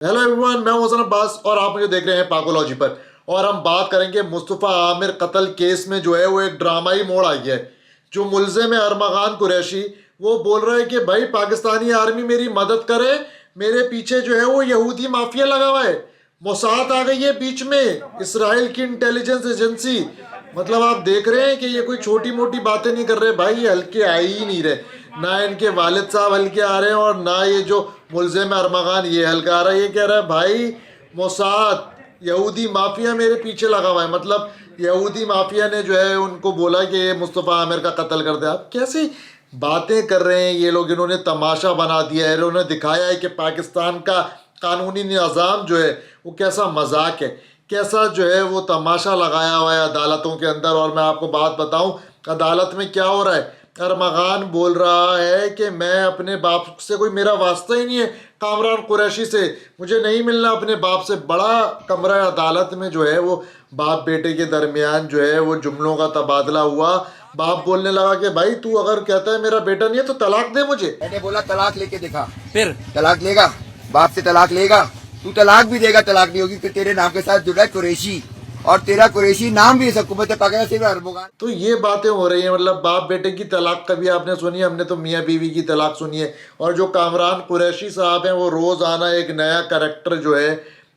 Hello everyone, मैं हूं हसन अब्बास और आप मुझे देख रहे हैं पाकोलॉजी पर। और हम बात करेंगे मुस्तफ़ा आमिर कत्ल केस में जो है वो एक ड्रामाई मोड़ आ गया है। जो मुलजिम है अरमगान कुरैशी, वो बोल रहा है कि भाई पाकिस्तानी आर्मी मेरी मदद करे, मेरे पीछे जो है वो यहूदी माफिया लगा हुआ है। मोसाद आ गई है बीच में, इसराइल की इंटेलिजेंस एजेंसी। मतलब आप देख रहे हैं कि ये कोई छोटी मोटी बातें नहीं कर रहे भाई, ये हल्के आ ही नहीं रहे। ना इनके वालिद साहब हल्के आ रहे हैं और ना ये जो मुलजिम अरमगान ये हल्का आ रहा है। ये कह रहा है भाई मोसाद यहूदी माफिया मेरे पीछे लगा हुआ है। मतलब यहूदी माफिया ने जो है उनको बोला कि ये मुस्तफ़ा आमिर का कत्ल कर दे। आप कैसी बातें कर रहे हैं ये लोग। इन्होंने तमाशा बना दिया है, इन्होंने दिखाया है कि पाकिस्तान का कानूनी निज़ाम जो है वो कैसा मजाक है, कैसा जो है वो तमाशा लगाया हुआ है अदालतों के अंदर। और मैं आपको बात बताऊं अदालत में क्या हो रहा है। अरमगान बोल रहा है कि मैं अपने बाप से, कोई मेरा वास्ता ही नहीं है कामरान कुरैशी से, मुझे नहीं मिलना अपने बाप से। बड़ा कमरा अदालत में जो है वो बाप बेटे के दरमियान जो है वो जुमलों का तबादला हुआ। बाप बोलने लगा कि भाई तू अगर कहता है मेरा बेटा नहीं है तो तलाक दे मुझे। मैंने बोला तलाक लेके दिखा, फिर तलाक लेगा, बाप से तलाक लेगा, तू तलाक भी देगा, तलाक नहीं होगी। फिर तेरे नाम के साथ जुड़ा है कुरैशी और तेरा कुरैशी नाम भी इस हुकूमत पाकिस्तान से अरबोगान। तो ये बातें हो रही हैं। मतलब बाप बेटे की तलाक कभी आपने सुनी है? हमने तो मियाँ बीवी की तलाक सुनी है। और जो कामरान कुरैशी साहब हैं वो रोज़ाना एक नया करैक्टर जो है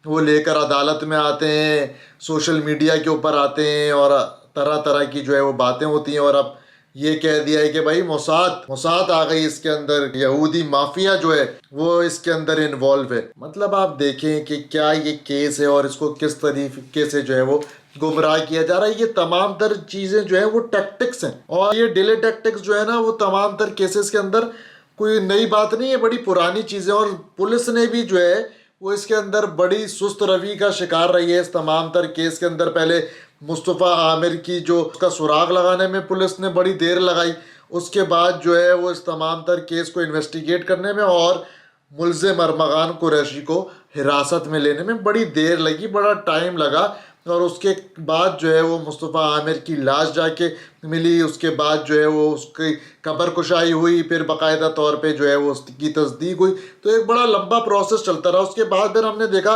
वो लेकर अदालत में आते हैं, सोशल मीडिया के ऊपर आते हैं और तरह तरह की जो है वो बातें होती हैं। और अब ये कह दिया है कि भाई मोसाद आ गई इसके अंदर, यहूदी माफिया जो है वो इसके अंदर इन्वॉल्व है। मतलब आप देखें कि क्या ये केस है और इसको किस तरीके से जो है वो गुमराह किया जा रहा है। ये तमाम तर चीजें जो है वो टैक्टिक्स हैं और ये डिले टैक्टिक्स जो है ना वो तमाम तर केसेस के अंदर कोई नई बात नहीं है, बड़ी पुरानी चीजें। और पुलिस ने भी जो है वो इसके अंदर बड़ी सुस्त रवि का शिकार रही है इस तमाम तर केस के अंदर। पहले मुस्तफ़ा आमिर की जो उसका सुराग लगाने में पुलिस ने बड़ी देर लगाई, उसके बाद जो है वो इस तमाम तर केस को इन्वेस्टिगेट करने में और मुलजिम अरमगान कुरैशी को हिरासत में लेने में बड़ी देर लगी, बड़ा टाइम लगा। और उसके बाद जो है वो मुस्तफ़ा आमिर की लाश जाके मिली, उसके बाद जो है वो उसकी कब्र कुशाई हुई, फिर बाकायदा तौर पे जो है वो उसकी तस्दीक हुई। तो एक बड़ा लंबा प्रोसेस चलता रहा। उसके बाद फिर हमने देखा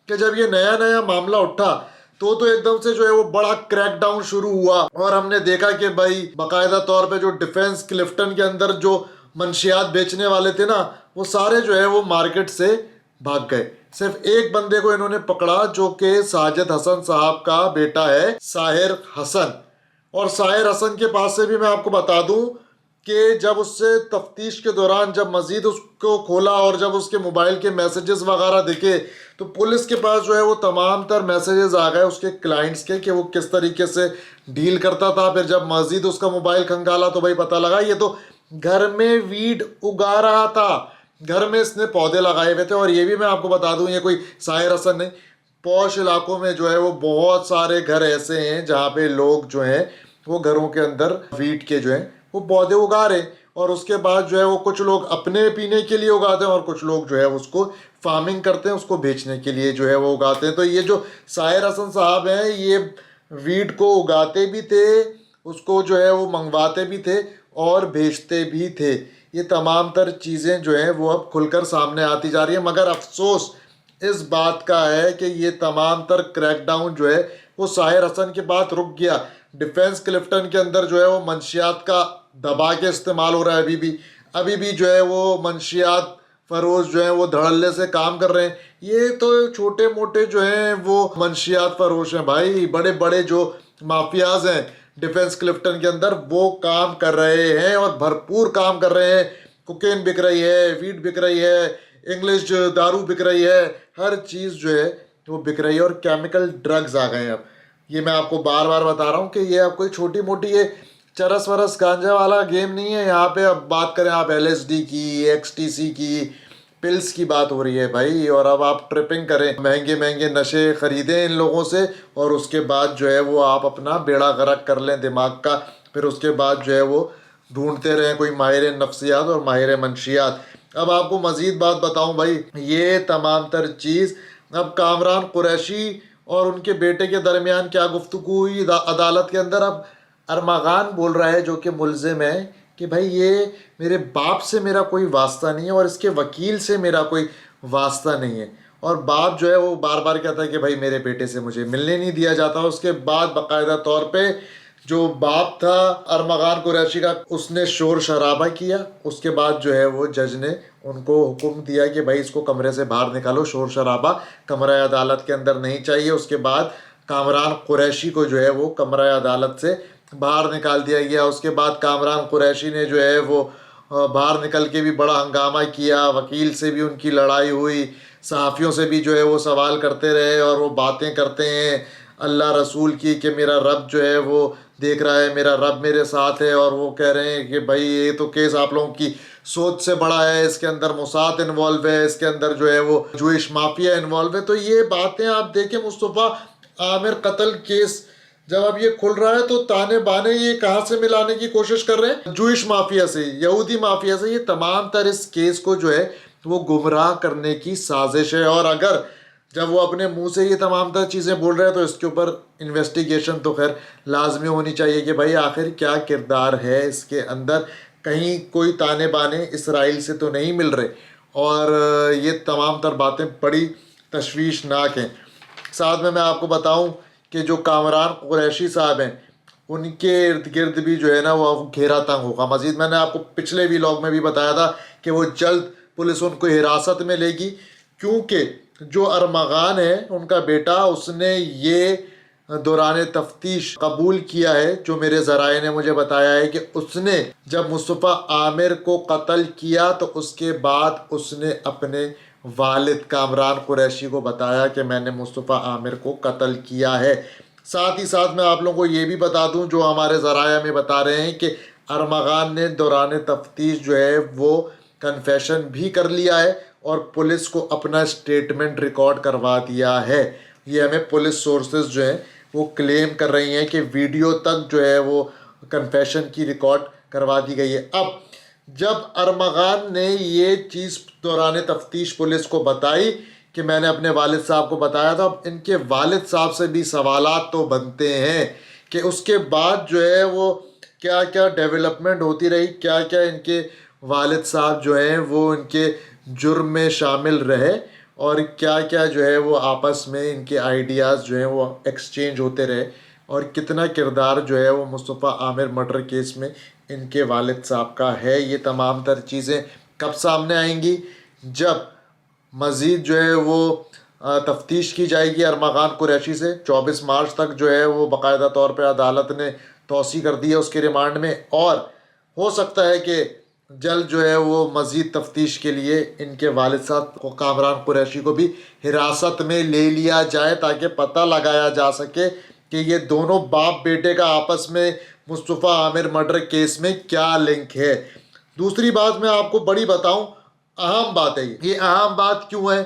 कि जब ये नया नया मामला उठा तो एकदम से जो है वो बड़ा क्रैकडाउन शुरू हुआ। और हमने देखा कि भाई बाकायदा तौर पे जो डिफेंस क्लिफ्टन के अंदर जो मंशियात बेचने वाले थे ना वो सारे जो है वो मार्केट से भाग गए। सिर्फ एक बंदे को इन्होंने पकड़ा जो कि साजिद हसन साहब का बेटा है, साहिर हसन। और साहिर हसन के पास से भी मैं आपको बता दूं कि जब उससे तफ्तीश के दौरान जब मजीद उसको खोला और जब उसके मोबाइल के मैसेजेस वगैरह देखे तो पुलिस के पास जो है वो तमाम तर मैसेजेस आ गए उसके क्लाइंट्स के कि वो किस तरीके से डील करता था। फिर जब मजीद उसका मोबाइल खंगाला तो भाई पता लगा ये तो घर में वीड उगा रहा था, घर में इसने पौधे लगाए हुए थे। और ये भी मैं आपको बता दूं ये कोई साहिर हसन नहीं, पॉश इलाकों में जो है वो बहुत सारे घर ऐसे हैं जहाँ पे लोग जो हैं वो घरों के अंदर वीट के जो हैं वो पौधे उगा रहे। और उसके बाद जो है वो कुछ लोग अपने पीने के लिए उगाते हैं और कुछ लोग जो है उसको फार्मिंग करते हैं, उसको बेचने के लिए जो है वो उगाते हैं। तो ये जो साहिर हसन साहब हैं ये वीट को उगाते भी थे, उसको जो है वो मंगवाते भी थे और बेचते भी थे। ये तमाम तर चीज़ें जो हैं वो अब खुलकर सामने आती जा रही है। मगर अफसोस इस बात का है कि ये तमाम तर क्रैकडाउन जो है वो साहिर हसन के बाद रुक गया। डिफेंस क्लिफ्टन के अंदर जो है वो मंशियात का दबा के इस्तेमाल हो रहा है। अभी भी जो है वो मंशियात फरोश जो है वो धड़ल्ले से काम कर रहे हैं। ये तो छोटे मोटे जो हैं वो मंशियात फरोश हैं भाई, बड़े बड़े जो माफियाज हैं डिफेंस क्लिफ्टन के अंदर वो काम कर रहे हैं और भरपूर काम कर रहे हैं। कोकेन बिक रही है, वीट बिक रही है, इंग्लिश दारू बिक रही है, हर चीज़ जो है वो बिक रही है। और केमिकल ड्रग्स आ गए हैं अब। ये मैं आपको बार बार बता रहा हूँ कि ये अब कोई छोटी मोटी ये चरस वरस गांजा वाला गेम नहीं है। यहाँ पे अब बात करें आप LSD की, XTC की, पिल्स की बात हो रही है भाई। और अब आप ट्रिपिंग करें, महंगे महंगे नशे खरीदें इन लोगों से और उसके बाद जो है वो आप अपना बेड़ा गर्क कर लें दिमाग का। फिर उसके बाद जो है वो ढूंढते रहें कोई माहिर नफ्सियात और माहिर मंशियात। अब आपको मज़ीद बात बताऊं भाई, ये तमाम तर चीज़ अब कामरान कुरैशी और उनके बेटे के दरमियान क्या गुफ्तगू हुई अदालत के अंदर। अब अरमगान बोल रहा है जो कि मुलजिम है कि भाई ये मेरे बाप से मेरा कोई वास्ता नहीं है और इसके वकील से मेरा कोई वास्ता नहीं है। और बाप जो है वो बार बार कहता है कि भाई मेरे बेटे से मुझे मिलने नहीं दिया जाता। उसके बाद बाकायदा तौर पे जो बाप था अरमगान कुरैशी का, उसने शोर शराबा किया। उसके बाद जो है वो जज ने उनको हुक्म दिया कि भाई इसको कमरे से बाहर निकालो, शोर शराबा कमरा अदालत के अंदर नहीं चाहिए। उसके बाद कामरान कुरैशी को जो है वो कमरा अदालत से बाहर निकाल दिया गया। उसके बाद कामरान कुरैशी ने जो है वो बाहर निकल के भी बड़ा हंगामा किया, वकील से भी उनकी लड़ाई हुई, सहाफ़ियों से भी जो है वो सवाल करते रहे और वो बातें करते हैं अल्लाह रसूल की कि मेरा रब जो है वो देख रहा है, मेरा रब मेरे साथ है। और वो कह रहे हैं कि भाई ये तो केस आप लोगों की सोच से बड़ा है, इसके अंदर मोसाद इन्वॉल्व है, इसके अंदर जो है वो जूइश माफिया इन्वॉल्व है। तो ये बातें आप देखें, मुस्तफ़ा आमिर कत्ल केस जब अब ये खुल रहा है तो ताने बाने ये कहाँ से मिलाने की कोशिश कर रहे हैं, जूइश माफिया से, यहूदी माफिया से। ये तमाम तर इस केस को जो है वो गुमराह करने की साजिश है। और अगर जब वो अपने मुंह से ये तमाम तर चीज़ें बोल रहे हैं तो इसके ऊपर इन्वेस्टिगेशन तो खैर लाजमी होनी चाहिए कि भाई आखिर क्या किरदार है इसके अंदर, कहीं कोई ताने बाने इसराइल से तो नहीं मिल रहे। और ये तमाम तर बातें बड़ी तशवीशनाक हैं। साथ में मैं आपको बताऊं कि जो कामरान कुरैशी साहब हैं उनके इर्द गिर्द भी जो है ना वो घेरा तंग होगा मज़ीद। मैंने आपको पिछले व्लॉग में भी बताया था कि वो जल्द पुलिस उनको हिरासत में लेगी, क्योंकि जो अरमगान है उनका बेटा, उसने ये दौरान तफ्तीश कबूल किया है, जो मेरे ज़राए ने मुझे बताया है कि उसने जब मुस्तफ़ा आमिर को कत्ल किया तो उसके बाद उसने अपने वालिद कामरान कुरैशी को बताया कि मैंने मुस्तफ़ा आमिर को कत्ल किया है। साथ ही साथ मैं आप लोगों को ये भी बता दूं, जो हमारे ज़राया में बता रहे हैं कि अरमगान ने दौरान तफ्तीश जो है वो कन्फेशन भी कर लिया है और पुलिस को अपना स्टेटमेंट रिकॉर्ड करवा दिया है। ये हमें पुलिस सोर्सेज जो हैं वो क्लेम कर रही हैं कि वीडियो तक जो है वो कन्फेशन की रिकॉर्ड करवा दी गई है। अब जब अरमगान ने ये चीज़ दौरान तफ्तीश पुलिस को बताई कि मैंने अपने वालिद साहब को बताया था, अब इनके वालिद साहब से भी सवालात तो बनते हैं कि उसके बाद जो है वो क्या क्या डेवलपमेंट होती रही, क्या क्या इनके वालिद साहब जो हैं वो इनके जुर्म में शामिल रहे और क्या क्या जो है वो आपस में इनके आइडियाज़ जो हैं वो एक्सचेंज होते रहे और कितना किरदार जो है वो मुस्तफ़ा आमिर मर्डर केस में इनके वालिद साहब का है। ये तमाम तर चीज़ें कब सामने आएंगी, जब मज़ीद जो है वो तफ्तीश की जाएगी अरमगान कुरैशी से। 24 मार्च तक जो है वो बाकायदा तौर पे अदालत ने तौसी कर दी है उसके रिमांड में, और हो सकता है कि जल्द जो है वो मज़ीद तफ्तीश के लिए इनके वालिद साहब को कामरान कुरैशी को भी हिरासत में ले लिया जाए ताकि पता लगाया जा सके कि ये दोनों बाप बेटे का आपस में मुस्तफ़ा आमिर मर्डर केस में क्या लिंक है। दूसरी बात मैं आपको बड़ी बताऊं, अहम बात है ये अहम बात क्यों है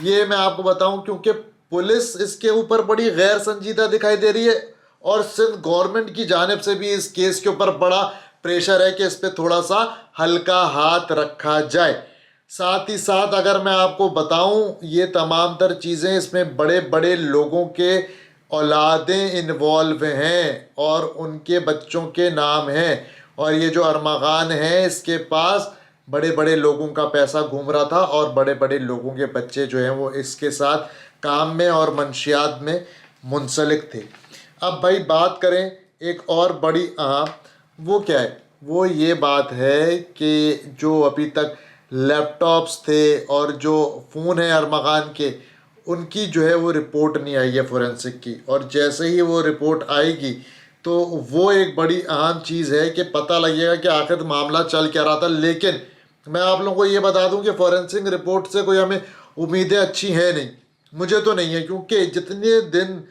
ये मैं आपको बताऊं, क्योंकि पुलिस इसके ऊपर बड़ी गैर संजीदा दिखाई दे रही है और सिंध गवर्नमेंट की जानिब से भी इस केस के ऊपर बड़ा प्रेशर है कि इस पर थोड़ा सा हल्का हाथ रखा जाए। साथ ही साथ अगर मैं आपको बताऊं, ये तमाम तर चीज़ें इसमें बड़े बड़े लोगों के औलादें इन्वॉल्व हैं और उनके बच्चों के नाम हैं, और ये जो अरमगान है इसके पास बड़े बड़े लोगों का पैसा घूम रहा था और बड़े बड़े लोगों के बच्चे जो हैं वो इसके साथ काम में और मंशियात में मुंसलिक थे। अब भाई बात करें एक और बड़ी अहम, वो क्या है, वो ये बात है कि जो अभी तक लैपटॉप्स थे और जो फ़ोन है अरमगान के, उनकी जो है वो रिपोर्ट नहीं आई है फोरेंसिक की, और जैसे ही वो रिपोर्ट आएगी तो वो एक बड़ी अहम चीज़ है कि पता लगेगा कि आखिर मामला चल क्या रहा था। लेकिन मैं आप लोगों को ये बता दूं कि फोरेंसिक रिपोर्ट से कोई हमें उम्मीदें अच्छी हैं नहीं, मुझे तो नहीं है, क्योंकि जितने दिन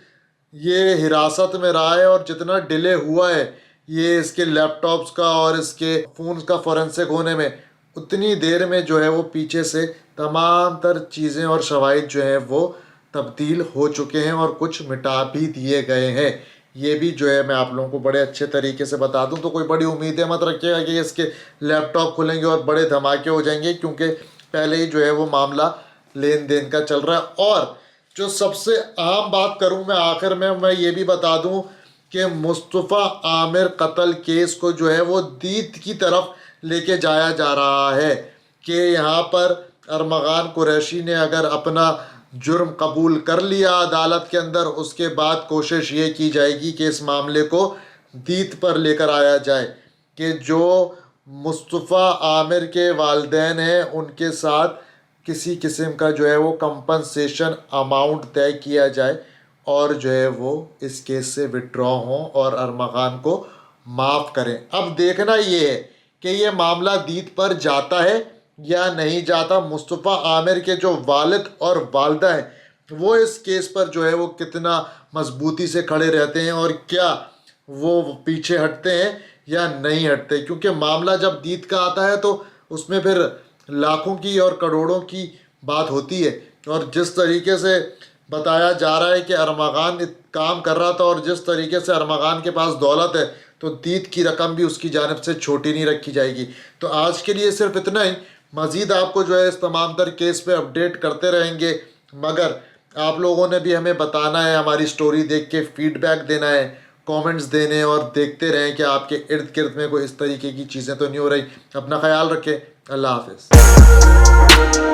ये हिरासत में रहा है और जितना डिले हुआ है ये इसके लैपटॉप्स का और इसके फ़ोन का फोरेंसिक होने में, उतनी देर में जो है वो पीछे से तमाम तर चीज़ें और शवाहिद जो हैं वो तब्दील हो चुके हैं और कुछ मिटा भी दिए गए हैं। ये भी जो है मैं आप लोगों को बड़े अच्छे तरीके से बता दूं, तो कोई बड़ी उम्मीदें मत रखिएगा कि इसके लैपटॉप खुलेंगे और बड़े धमाके हो जाएंगे, क्योंकि पहले ही जो है वो मामला लेन देन का चल रहा है। और जो सबसे अहम बात करूं मैं आखिर में, मैं ये भी बता दूं कि मुस्तफ़ा आमिर कत्ल केस को जो है वो दीद की तरफ लेके जाया जा रहा है कि यहाँ पर अरमगान कुरैशी ने अगर अपना जुर्म कबूल कर लिया अदालत के अंदर, उसके बाद कोशिश ये की जाएगी कि इस मामले को दीत पर लेकर आया जाए कि जो मुस्तफ़ा आमिर के वालिदैन हैं उनके साथ किसी किस्म का जो है वो कंपनसेशन अमाउंट तय किया जाए और जो है वो इस केस से विड्रॉ हों और अरमगान को माफ़ करें। अब देखना ये है कि ये मामला दीत पर जाता है या नहीं जाता। मुस्तफ़ा आमिर के जो वालिद और वालदा हैं वो इस केस पर जो है वो कितना मजबूती से खड़े रहते हैं और क्या वो पीछे हटते हैं या नहीं हटते, क्योंकि मामला जब दीत का आता है तो उसमें फिर लाखों की और करोड़ों की बात होती है। और जिस तरीके से बताया जा रहा है कि अरमगान काम कर रहा था और जिस तरीके से अरमगान के पास दौलत है तो दीत की रकम भी उसकी जानिब से छोटी नहीं रखी जाएगी। तो आज के लिए सिर्फ इतना ही। मज़ीद आपको जो है इस तमाम तर केस पे अपडेट करते रहेंगे, मगर आप लोगों ने भी हमें बताना है, हमारी स्टोरी देख के फीडबैक देना है, कमेंट्स देने और देखते रहें कि आपके इर्द गिर्द में कोई इस तरीके की चीज़ें तो नहीं हो रही। अपना ख्याल रखें। अल्लाह हाफ़िज़।